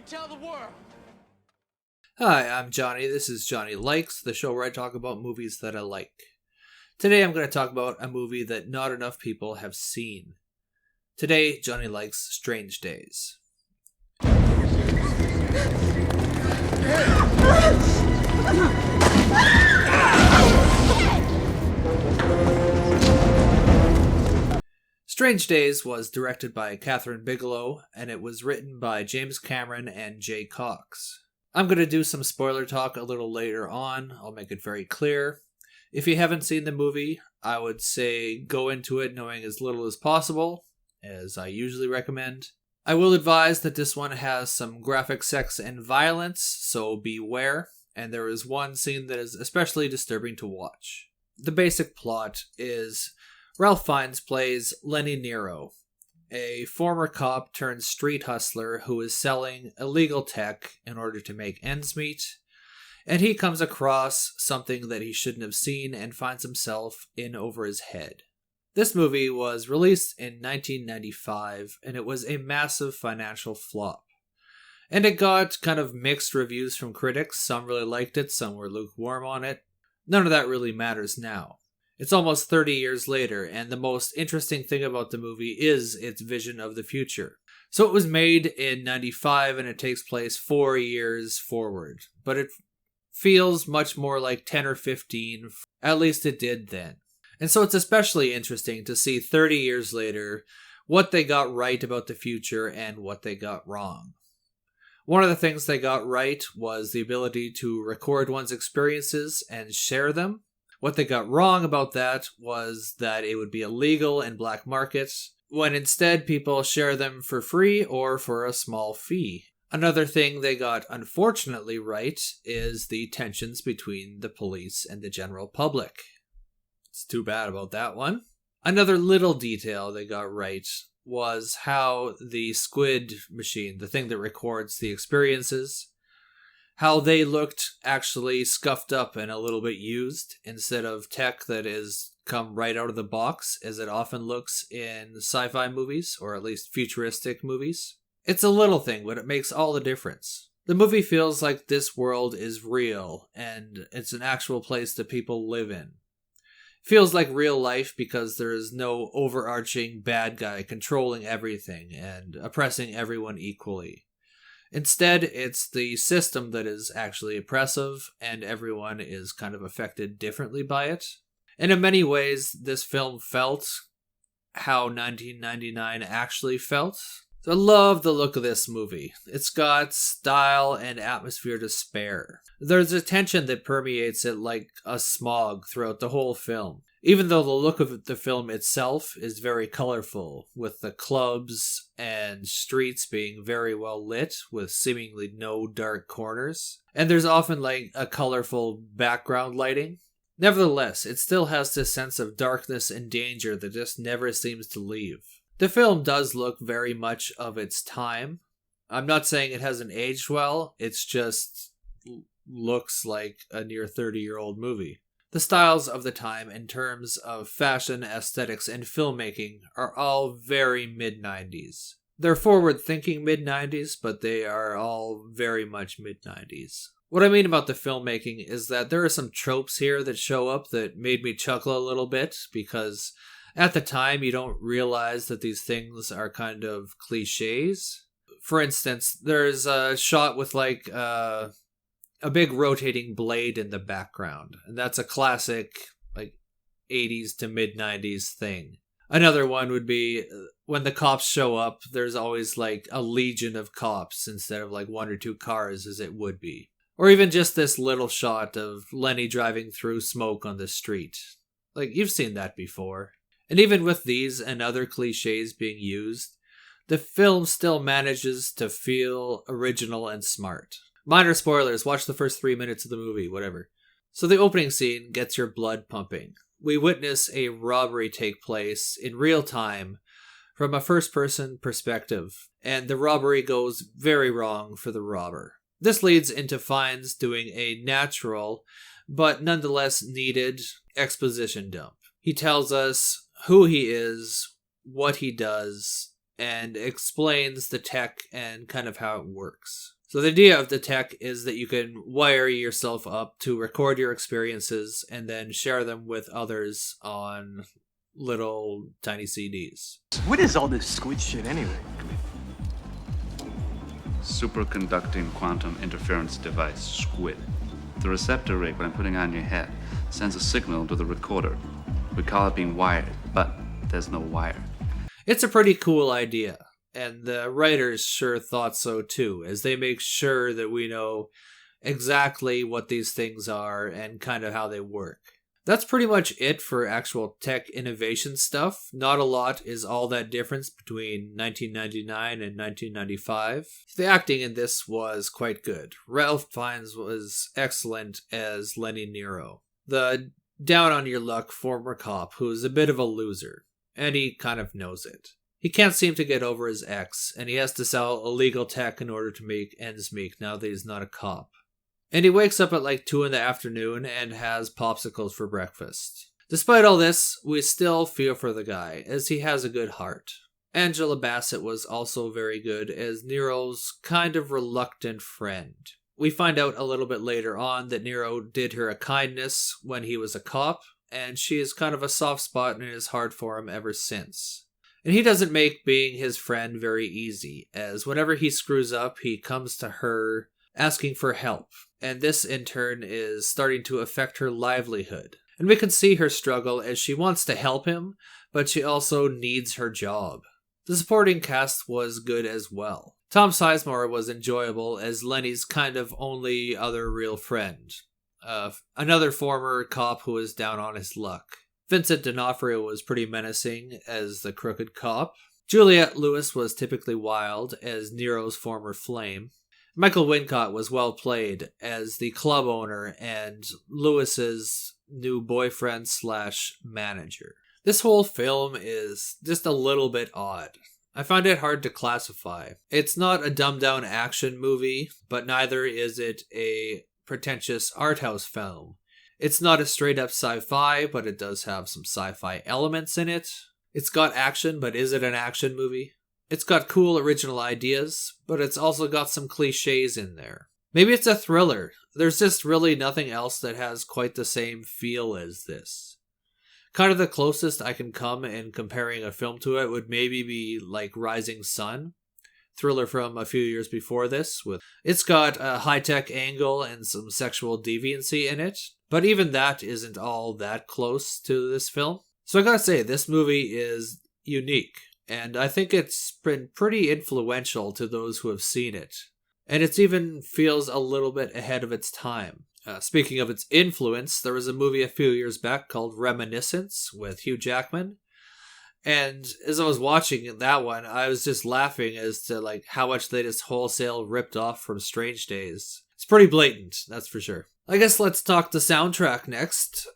can tell the world. Hi, I'm Johnny. This is Johnny Likes, the show where I talk about movies that I like. Today I'm going to talk about a movie that not enough people have seen. Today, Johnny likes Strange Days. Strange Days was directed by Kathryn Bigelow, and it was written by James Cameron and Jay Cox. I'm going to do some spoiler talk a little later on. I'll make it very clear. If you haven't seen the movie, I would say go into it knowing as little as possible, as I usually recommend. I will advise that this one has some graphic sex and violence, so beware, and there is one scene that is especially disturbing to watch. The basic plot is Ralph Fiennes plays Lenny Nero, a former cop turned street hustler who is selling illegal tech in order to make ends meet, and he comes across something that he shouldn't have seen and finds himself in over his head. This movie was released in 1995, and it was a massive financial flop. And it got kind of mixed reviews from critics. Some really liked it, some were lukewarm on it. None of that really matters now. It's almost 30 years later, and the most interesting thing about the movie is its vision of the future. So it was made in 95, and it takes place 4 years forward. But it feels much more like 10 or 15, at least it did then. And so it's especially interesting to see 30 years later what they got right about the future and what they got wrong. One of the things they got right was the ability to record one's experiences and share them. What they got wrong about that was that it would be illegal in black markets, when instead people share them for free or for a small fee. Another thing they got unfortunately right is the tensions between the police and the general public. It's too bad about that one. Another little detail they got right was how the squid machine, the thing that records the experiences, how they looked actually scuffed up and a little bit used instead of tech that is come right out of the box, as it often looks in sci-fi movies, or at least futuristic movies. It's a little thing, but it makes all the difference. The movie feels like this world is real, and it's an actual place that people live in. Feels like real life because there is no overarching bad guy controlling everything and oppressing everyone equally. Instead, it's the system that is actually oppressive, and everyone is kind of affected differently by it. And in many ways, this film felt how 1999 actually felt. So I love the look of this movie. It's got style and atmosphere to spare. There's a tension that permeates it like a smog throughout the whole film. Even though the look of the film itself is very colorful, with the clubs and streets being very well lit, with seemingly no dark corners. And there's often like a colorful background lighting. Nevertheless, it still has this sense of darkness and danger that just never seems to leave. The film does look very much of its time. I'm not saying it hasn't aged well, it's just looks like a near 30-year-old movie. The styles of the time in terms of fashion, aesthetics, and filmmaking are all very mid-90s. They're forward-thinking mid-90s, but they are all very much mid-90s. What I mean about the filmmaking is that there are some tropes here that show up that made me chuckle a little bit, because at the time you don't realize that these things are kind of cliches. For instance, there's a shot with like a big rotating blade in the background. And that's a classic, like, 80s to mid-90s thing. Another one would be when the cops show up, there's always, like, a legion of cops instead of, like, 1 or 2 cars as it would be. Or even just this little shot of Lenny driving through smoke on the street. Like, you've seen that before. And even with these and other cliches being used, the film still manages to feel original and smart. Minor spoilers, watch the first 3 minutes of the movie, whatever. So the opening scene gets your blood pumping. We witness a robbery take place in real time from a first-person perspective, and the robbery goes very wrong for the robber. This leads into Fiennes doing a natural, but nonetheless needed, exposition dump. He tells us who he is, what he does, and explains the tech and kind of how it works. So the idea of the tech is that you can wire yourself up to record your experiences and then share them with others on little tiny CDs. What is all this squid shit anyway? Superconducting quantum interference device, SQUID. The receptor rig, when I'm putting on your head, sends a signal to the recorder. We call it being wired, but there's no wire. It's a pretty cool idea. And the writers sure thought so too, as they make sure that we know exactly what these things are and kind of how they work. That's pretty much it for actual tech innovation stuff. Not a lot is all that difference between 1999 and 1995. The acting in this was quite good. Ralph Fiennes was excellent as Lenny Nero, the down-on-your-luck former cop who's a bit of a loser, and he kind of knows it. He can't seem to get over his ex, and he has to sell illegal tech in order to make ends meet now that he's not a cop. And he wakes up at like 2 in the afternoon and has popsicles for breakfast. Despite all this, we still feel for the guy, as he has a good heart. Angela Bassett was also very good as Nero's kind of reluctant friend. We find out a little bit later on that Nero did her a kindness when he was a cop, and she is kind of a soft spot in his heart for him ever since. And he doesn't make being his friend very easy, as whenever he screws up, he comes to her asking for help. And this, in turn, is starting to affect her livelihood. And we can see her struggle as she wants to help him, but she also needs her job. The supporting cast was good as well. Tom Sizemore was enjoyable as Lenny's kind of only other real friend. Another former cop who was down on his luck. Vincent D'Onofrio was pretty menacing as the crooked cop. Juliette Lewis was typically wild as Nero's former flame. Michael Wincott was well played as the club owner and Lewis's new boyfriend / manager. This whole film is just a little bit odd. I find it hard to classify. It's not a dumbed-down action movie, but neither is it a pretentious art house film. It's not a straight-up sci-fi, but it does have some sci-fi elements in it. It's got action, but is it an action movie? It's got cool original ideas, but it's also got some cliches in there. Maybe it's a thriller. There's just really nothing else that has quite the same feel as this. Kind of the closest I can come in comparing a film to it would maybe be like Rising Sun, thriller from a few years before this. It's got a high-tech angle and some sexual deviancy in it, but even that isn't all that close to this film. So I gotta say, this movie is unique, and I think it's been pretty influential to those who have seen it. And it even feels a little bit ahead of its time. Speaking of its influence, there was a movie a few years back called Reminiscence with Hugh Jackman. And as I was watching that one, I was just laughing as to like how much they just wholesale ripped off from Strange Days. It's pretty blatant, that's for sure. I guess let's talk the soundtrack next.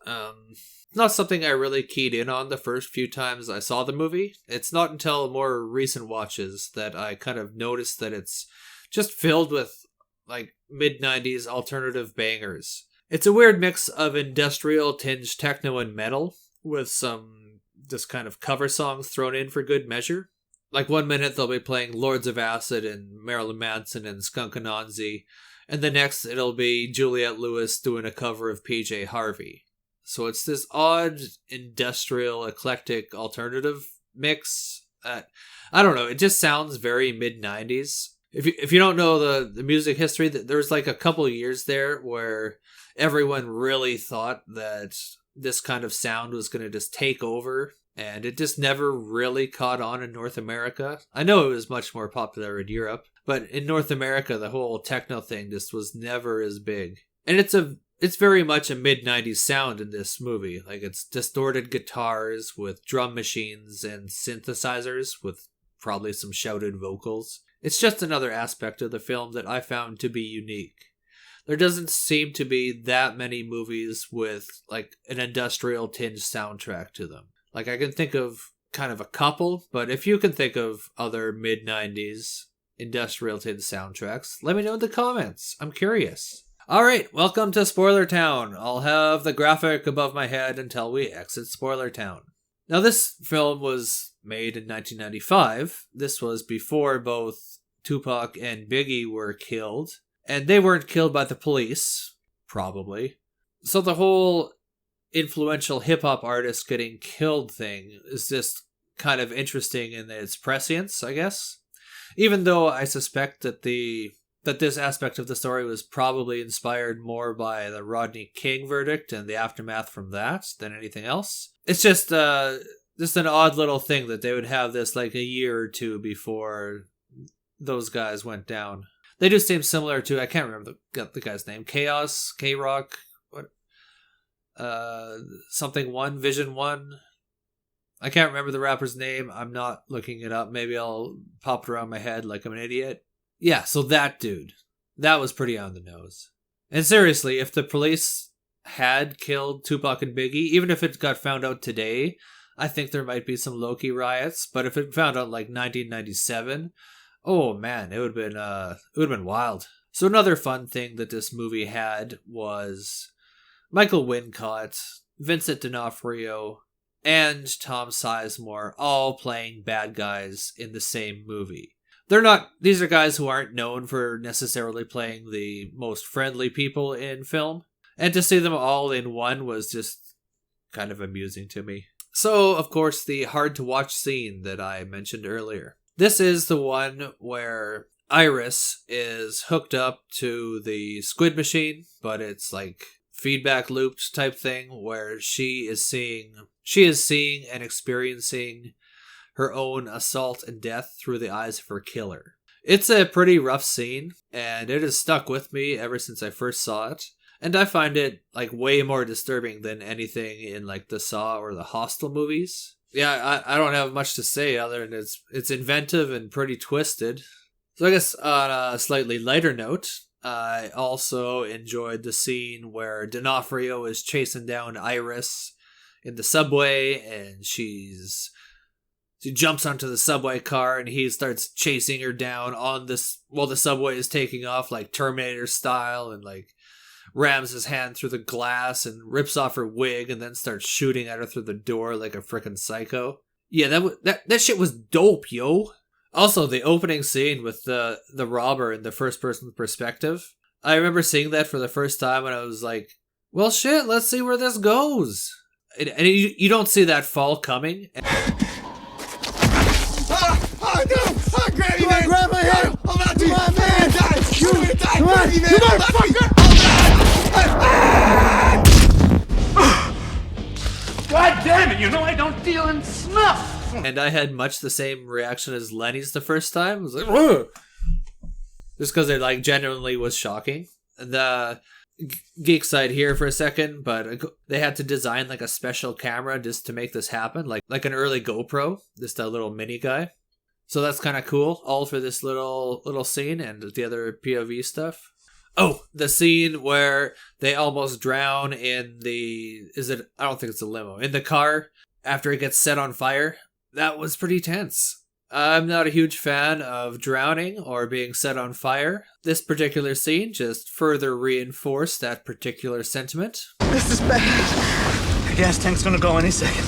Not something I really keyed in on the first few times I saw the movie. It's not until more recent watches that I kind of noticed that it's just filled with like mid-90s alternative bangers. It's a weird mix of industrial tinged techno and metal with some just kind of cover songs thrown in for good measure. Like 1 minute they'll be playing Lords of Acid and Marilyn Manson and Skunk Anansi, and the next it'll be Juliette Lewis doing a cover of PJ Harvey. So it's this odd industrial eclectic alternative mix. I don't know, it just sounds very mid-90s. If you don't know the music history, there's like a couple of years there where everyone really thought that this kind of sound was going to just take over, and it just never really caught on in North America. I know it was much more popular in Europe, but in North America, the whole techno thing just was never as big. And it's very much a mid-90s sound in this movie. Like, it's distorted guitars with drum machines and synthesizers with probably some shouted vocals. It's just another aspect of the film that I found to be unique. There doesn't seem to be that many movies with like an industrial tinge soundtrack to them. Like, I can think of kind of a couple, but if you can think of other mid-90s industrial tinge soundtracks, let me know in the comments. I'm curious. Alright, welcome to Spoiler Town. I'll have the graphic above my head until we exit Spoiler Town. Now, this film was made in 1995. This was before both Tupac and Biggie were killed. And they weren't killed by the police, probably. So the whole influential hip-hop artist getting killed thing is just kind of interesting in its prescience, I guess. Even though I suspect that this aspect of the story was probably inspired more by the Rodney King verdict and the aftermath from that than anything else. It's just an odd little thing that they would have this like a year or two before those guys went down. They do seem similar to, I can't remember the guy's name, Chaos, K-Rock, what? Something One, Vision One. I can't remember the rapper's name. I'm not looking it up. Maybe I'll pop it around my head like I'm an idiot. Yeah, so that dude. That was pretty on the nose. And seriously, if the police had killed Tupac and Biggie, even if it got found out today, I think there might be some low-key riots. But if it found out like 1997... oh man, it would have been wild. So another fun thing that this movie had was Michael Wincott, Vincent D'Onofrio, and Tom Sizemore all playing bad guys in the same movie. These are guys who aren't known for necessarily playing the most friendly people in film. And to see them all in one was just kind of amusing to me. So, of course, the hard to watch scene that I mentioned earlier. This is the one where Iris is hooked up to the squid machine, but it's like feedback looped type thing where she is seeing and experiencing her own assault and death through the eyes of her killer. It's a pretty rough scene, and it has stuck with me ever since I first saw it. And I find it like way more disturbing than anything in like the Saw or the Hostel movies. Yeah, I don't have much to say other than it's inventive and pretty twisted. So I guess on a slightly lighter note, I also enjoyed the scene where D'Onofrio is chasing down Iris in the subway, and she jumps onto the subway car, and he starts chasing her down on this while the subway is taking off like Terminator style, and like rams his hand through the glass and rips off her wig and then starts shooting at her through the door like a frickin' psycho. Yeah, that shit was dope, yo. Also, the opening scene with the robber in the first person perspective. I remember seeing that for the first time and I was like, well shit, let's see where this goes. And you don't see that fall coming. Oh no! Oh, grab me, man! Grab my hand! I'm about to die! You're gonna die! Come on, you motherfucker! God damn it, you know I don't deal in snuff! And I had much the same reaction as Lenny's the first time. I was like, ugh! Just because it like genuinely was shocking. The geek side here for a second, but they had to design like a special camera just to make this happen, like an early GoPro, just a little mini guy. So that's kind of cool, all for this little scene and the other POV stuff. Oh, the scene where they almost drown in I don't think it's a limo, in the car after it gets set on fire. That was pretty tense. I'm not a huge fan of drowning or being set on fire. This particular scene just further reinforced that particular sentiment. This is bad. The gas tank's gonna go any second.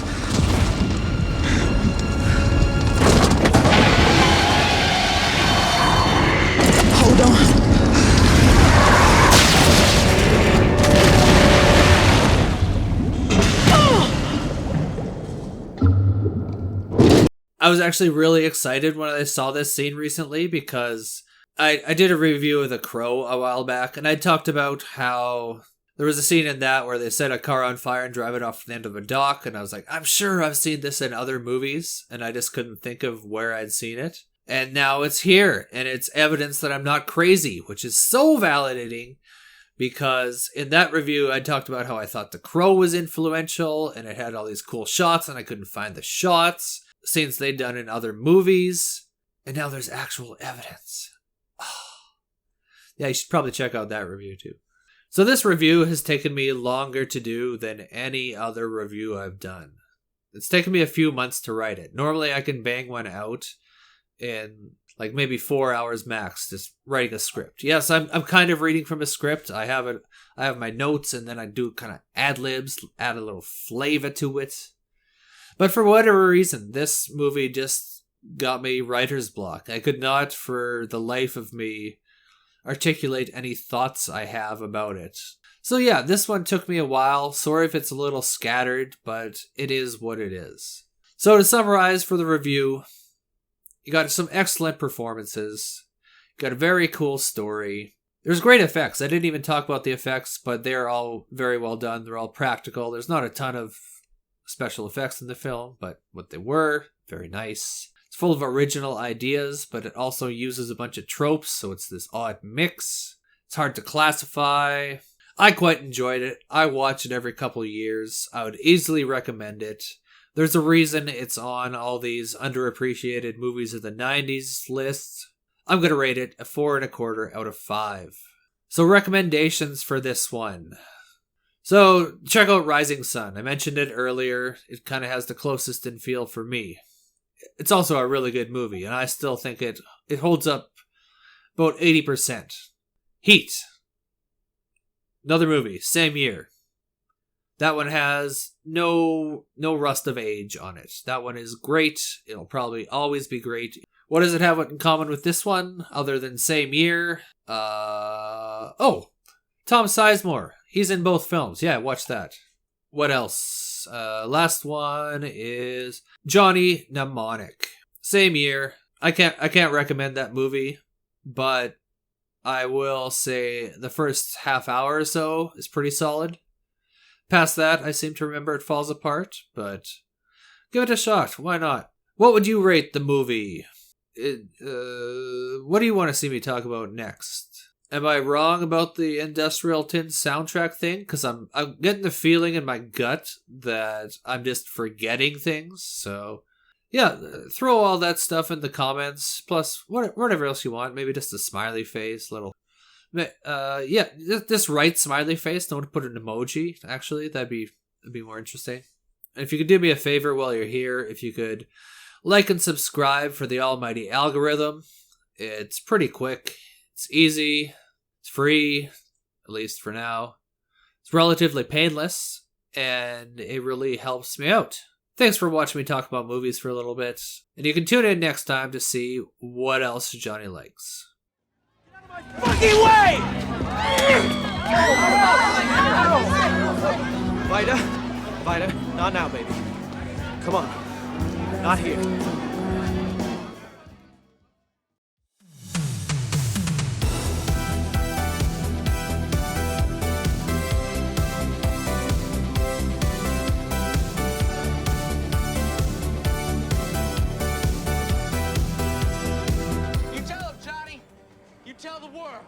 Hold on. I was actually really excited when I saw this scene recently because I did a review of The Crow a while back, and I talked about how there was a scene in that where they set a car on fire and drive it off the end of a dock, and I was like, I'm sure I've seen this in other movies, and I just couldn't think of where I'd seen it. And now it's here, and it's evidence that I'm not crazy, which is so validating, because in that review I talked about how I thought The Crow was influential, and it had all these cool shots, and I couldn't find the shots. Scenes they'd done in other movies, and now there's actual evidence. Oh. Yeah, you should probably check out that review too. So this review has taken me longer to do than any other review I've done. It's taken me a few months to write it. Normally I can bang one out in like maybe 4 hours max, just writing a script. Yes, I'm kind of reading from a script. I have my notes, and then I do kind of ad-libs, add a little flavor to it. But for whatever reason, this movie just got me writer's block. I could not, for the life of me, articulate any thoughts I have about it. So yeah, this one took me a while. Sorry if it's a little scattered, but it is what it is. So to summarize for the review, you got some excellent performances. You got a very cool story. There's great effects. I didn't even talk about the effects, but they're all very well done. They're all practical. There's not a ton of special effects in the film, but what they were, very nice. It's full of original ideas, but it also uses a bunch of tropes, so it's this odd mix. It's hard to classify. I quite enjoyed it. I watch it every couple of years. I would easily recommend it. There's a reason it's on all these underappreciated movies of the 90s lists. I'm going to rate it a 4.25 out of 5. So recommendations for this one. So check out Rising Sun. I mentioned it earlier. It kind of has the closest in feel for me. It's also a really good movie, and I still think it holds up about 80%. Heat. Another movie, same year. That one has no rust of age on it. That one is great. It'll probably always be great. What does it have in common with this one, other than same year? Tom Sizemore. He's in both films. Yeah, watch that. What else? Last one is Johnny Mnemonic. Same year. I can't recommend that movie, but I will say the first half hour or so is pretty solid. Past that, I seem to remember it falls apart, but give it a shot. Why not? What would you rate the movie? What do you want to see me talk about next? Am I wrong about the Industrial Tin soundtrack thing? Because I'm getting the feeling in my gut that I'm just forgetting things. So, yeah, throw all that stuff in the comments. Plus, whatever else you want. Maybe just a smiley face, little... just write smiley face. Don't put an emoji. Actually, that'd be more interesting. And if you could do me a favor while you're here, if you could like and subscribe for the almighty algorithm. It's pretty quick. It's easy. It's free, at least for now. It's relatively painless, and it really helps me out. Thanks for watching me talk about movies for a little bit, and you can tune in next time to see what else Johnny likes. Fucking way! Vida, not now, baby. Come on, not here. You tell him, Johnny. You tell the world.